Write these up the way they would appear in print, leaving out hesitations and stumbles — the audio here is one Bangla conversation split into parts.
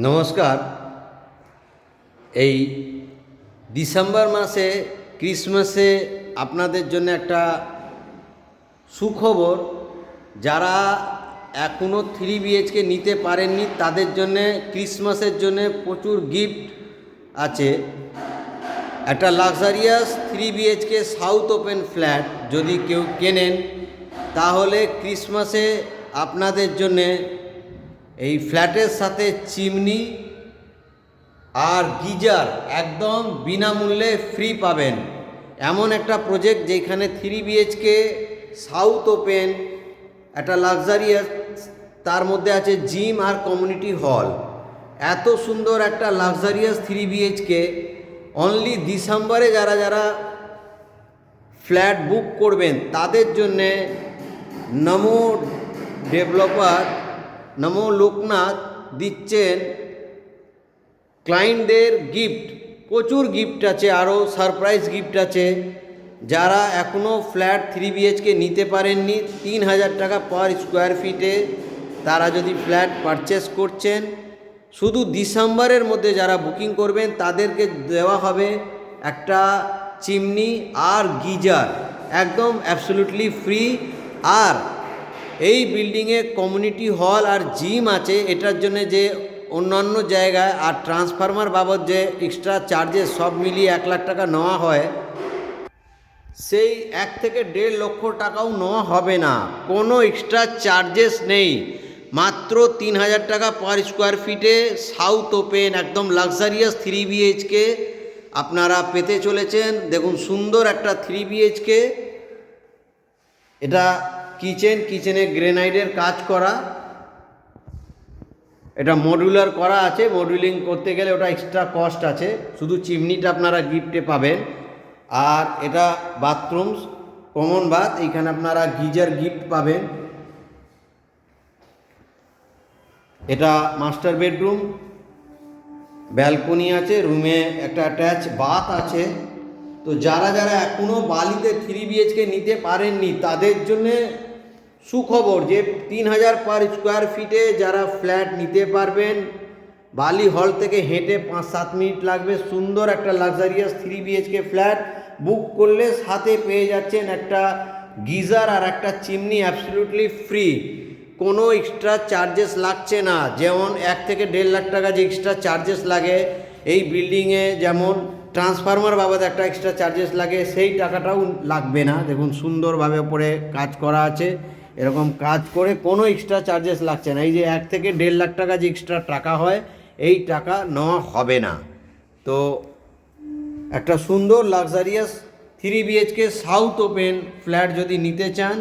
নমস্কার। এই ডিসেম্বর মাসে ক্রিসমাসে আপনাদের জন্য একটা সুখবর। যারা এখনও 3 BHK নিতে পারেননি তাদের জন্যে ক্রিসমাসের জন্যে প্রচুর গিফট আছে। একটা luxurious 3 BHK south open flat যদি কেউ কেনেন তাহলে ক্রিসমাসে আপনাদের জন্যে এই ফ্ল্যাটের সাথে চিমনি আর গিজার একদম বিনামূল্যে ফ্রি পাবেন। এমন একটা প্রজেক্ট যেখানে 3 BHK সাউথ ওপেন একটা লাক্সারিয়াস, তার মধ্যে আছে জিম আর কমিউনিটি হল। এত সুন্দর একটা লাক্সারিয়াস 3 BHK অনলি ডিসেম্বরে যারা যারা ফ্ল্যাট বুক করবেন তাদের জন্যে নমো ডেভেলপার নমো লোকনাথ দিচ্ছেন ক্লায়েন্টদের গিফট। প্রচুর গিফট আছে, আরও সারপ্রাইজ গিফট আছে। যারা এখনও ফ্ল্যাট 3 BHK নিতে পারেননি 3000 টাকা পার স্কোয়ার ফিটে তারা যদি ফ্ল্যাট পারচেস করছেন, শুধু ডিসেম্বরের মধ্যে যারা বুকিং করবেন তাদেরকে দেওয়া হবে একটা চিমনি আর গিজার একদম অ্যাবসলিউটলি ফ্রি। আর এই বিল্ডিংয়ে কমিউনিটি হল আর জিম আছে, এটার জন্য যে অন্যান্য জায়গায় আর ট্রান্সফরমার বাবদ যে এক্সট্রা চার্জেস সব মিলিয়ে 1 লাখ টাকা নেওয়া হয়, সেই 1 থেকে 1.5 লক্ষ টাকাও নেওয়া হবে না। কোনো এক্সট্রা চার্জেস নেই, মাত্র 3000 টাকা পার স্কোয়ার ফিটে সাউথ ওপেন একদম লাক্সারিয়াস 3 BHK আপনারা পেতে চলেছেন। দেখুন সুন্দর একটা 3 BHK। এটা কিচেনে গ্রেনাইটের কাজ করা, এটা মডুলার করা আছে। মডুলিং করতে গেলে ওটা এক্সট্রা কস্ট আছে, শুধু চিমনিটা আপনারা গিফটে পাবেন। আর এটা বাথরুমস কমন বাথ, এইখানে আপনারা গিজার গিফট পাবেন। এটা মাস্টার বেডরুম, ব্যালকনি আছে, রুমে একটা অ্যাটাচ বাথ আছে। তো যারা যারা এখনও বালিতে 3 BHK নিতে পারেননি তাদের জন্যে সুখবর যে 3000 পার স্কোয়ার ফিটে যারা ফ্ল্যাট নিতে পারবেন। বালি হল থেকে হেঁটে 5-7 মিনিট লাগবে। সুন্দর একটা লাক্সারিয়াস 3 BHK ফ্ল্যাট বুক করলে সাথে পেয়ে যাচ্ছেন একটা গিজার আর একটা চিমনি অ্যাবসলিউটলি ফ্রি। কোনো এক্সট্রা চার্জেস লাগছে না। যেমন 1 থেকে 1.5 লাখ টাকা যে এক্সট্রা চার্জেস লাগে এই বিল্ডিংয়ে, যেমন ট্রান্সফরমার বাবদ একটা এক্সট্রা চার্জেস লাগে, সেই টাকাটাও লাগবে না। দেখুন সুন্দরভাবে ওপরে কাজ করা আছে, এরকম কাজ করে কোনো এক্সট্রা চার্জেস লাগছে না। এই যে 1 থেকে 1.5 লাখ টাকা যে এক্সট্রা টাকা হয় এই টাকা নেওয়া হবে না। তো একটা সুন্দর luxurious 3 BHK south open flat যদি নিতে চান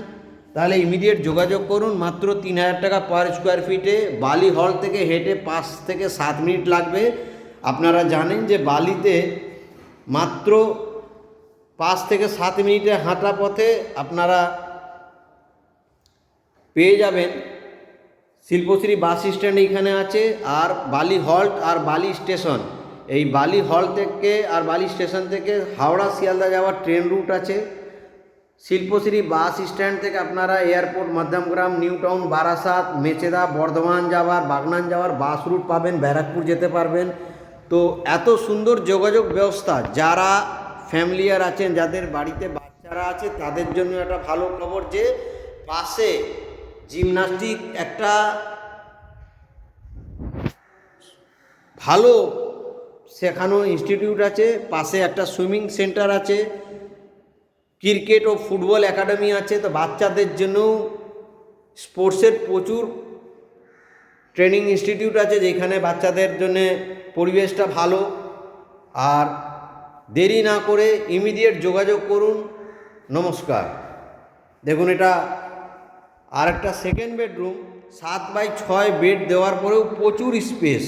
তাহলে ইমিডিয়েট যোগাযোগ করুন। মাত্র 3000 টাকা পার স্কোয়ার ফিটে, বালি হল থেকে হেঁটে 5 থেকে 7 মিনিট লাগবে। আপনারা জানেন যে বালিতে মাত্র 5 থেকে 7 মিনিটে হাঁটা পথে আপনারা পেয়ে যাবেন শিল্পশ্রী বাস স্ট্যান্ড এইখানে আছে, আর বালি হল্ট আর বালি স্টেশন। এই বালি হল থেকে আর বালি স্টেশন থেকে হাওড়া শিয়ালদা যাওয়ার ট্রেন রুট আছে। শিল্পশ্রী বাস স্ট্যান্ড থেকে আপনারা airport, Madhyamgram, new town, Barasat, Mecheda, Bardhaman যাওয়ার, বাগনান যাওয়ার বাস রুট পাবেন, ব্যারাকপুর যেতে পারবেন। তো এত সুন্দর যোগাযোগ ব্যবস্থা। যারা ফ্যামিলিয়ার আছেন, যাদের বাড়িতে বাচ্চারা আছে তাদের জন্য একটা ভালো খবর যে পাশে জিমনাস্টিক একটা ভালো শেখানো ইনস্টিটিউট আছে, পাশে একটা সুইমিং সেন্টার আছে, ক্রিকেট ও ফুটবল একাডেমি আছে। তো বাচ্চাদের জন্যও স্পোর্টসের প্রচুর ট্রেনিং ইনস্টিটিউট আছে যেখানে বাচ্চাদের জন্যে পরিবেশটা ভালো। আর দেরি না করে ইমিডিয়েট যোগাযোগ করুন। নমস্কার। দেখুন এটা আর একটা সেকেন্ড বেডরুম, 7x6 বেড দেওয়ার পরেও প্রচুর স্পেস,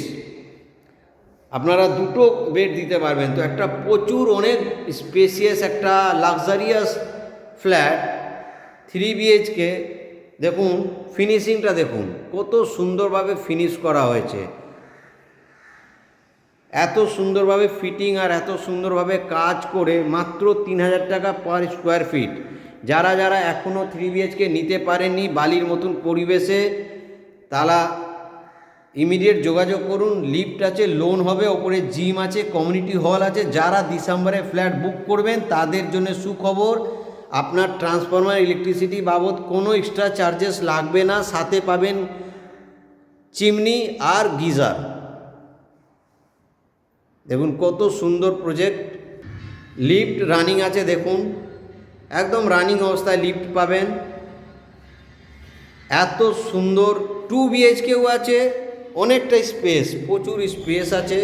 আপনারা 2টো বেড দিতে পারবেন। তো একটা প্রচুর অনেক স্পেসিয়াস একটা লাক্সারিয়াস ফ্ল্যাট 3 BHK। দেখুন ফিনিশিংটা দেখুন কত সুন্দরভাবে ফিনিশ করা হয়েছে, এত সুন্দরভাবে ফিটিং আর এত সুন্দরভাবে কাজ করে মাত্র 3000 টাকা পার স্কোয়ার ফিট। যারা যারা এখনও 3 BHK নিতে পারেননি বালির মতন পরিবেশে, তারা ইমিডিয়েট যোগাযোগ করুন। লিফট আছে, লোন হবে, ওপরে জিম আছে, কমিউনিটি হল আছে। যারা ডিসেম্বরে ফ্ল্যাট বুক করবেন তাদের জন্য সুখবর, আপনার ট্রান্সফরমার ইলেকট্রিসিটি বাবদ কোনো এক্সট্রা চার্জেস লাগবে না, সাথে পাবেন চিমনি আর গিজার। দেখুন কত সুন্দর প্রজেক্ট। লিফট রানিং আছে, দেখুন একদম রানিং অবস্থায় লিফট পাবেন। এত সুন্দর 2 বিএইচকেও আছে, অনেকটা স্পেস, প্রচুর স্পেস আছে।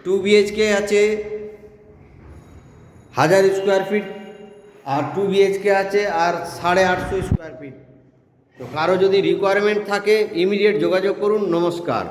2 বিএইচকে আছে 1000 স্কোয়ার ফিট, আর 2 বিএইচকে আছে আর 850 স্কোয়ার ফিট। তো কারো যদি রিকোয়ারমেন্ট থাকে ইমিডিয়েট যোগাযোগ করুন। নমস্কার।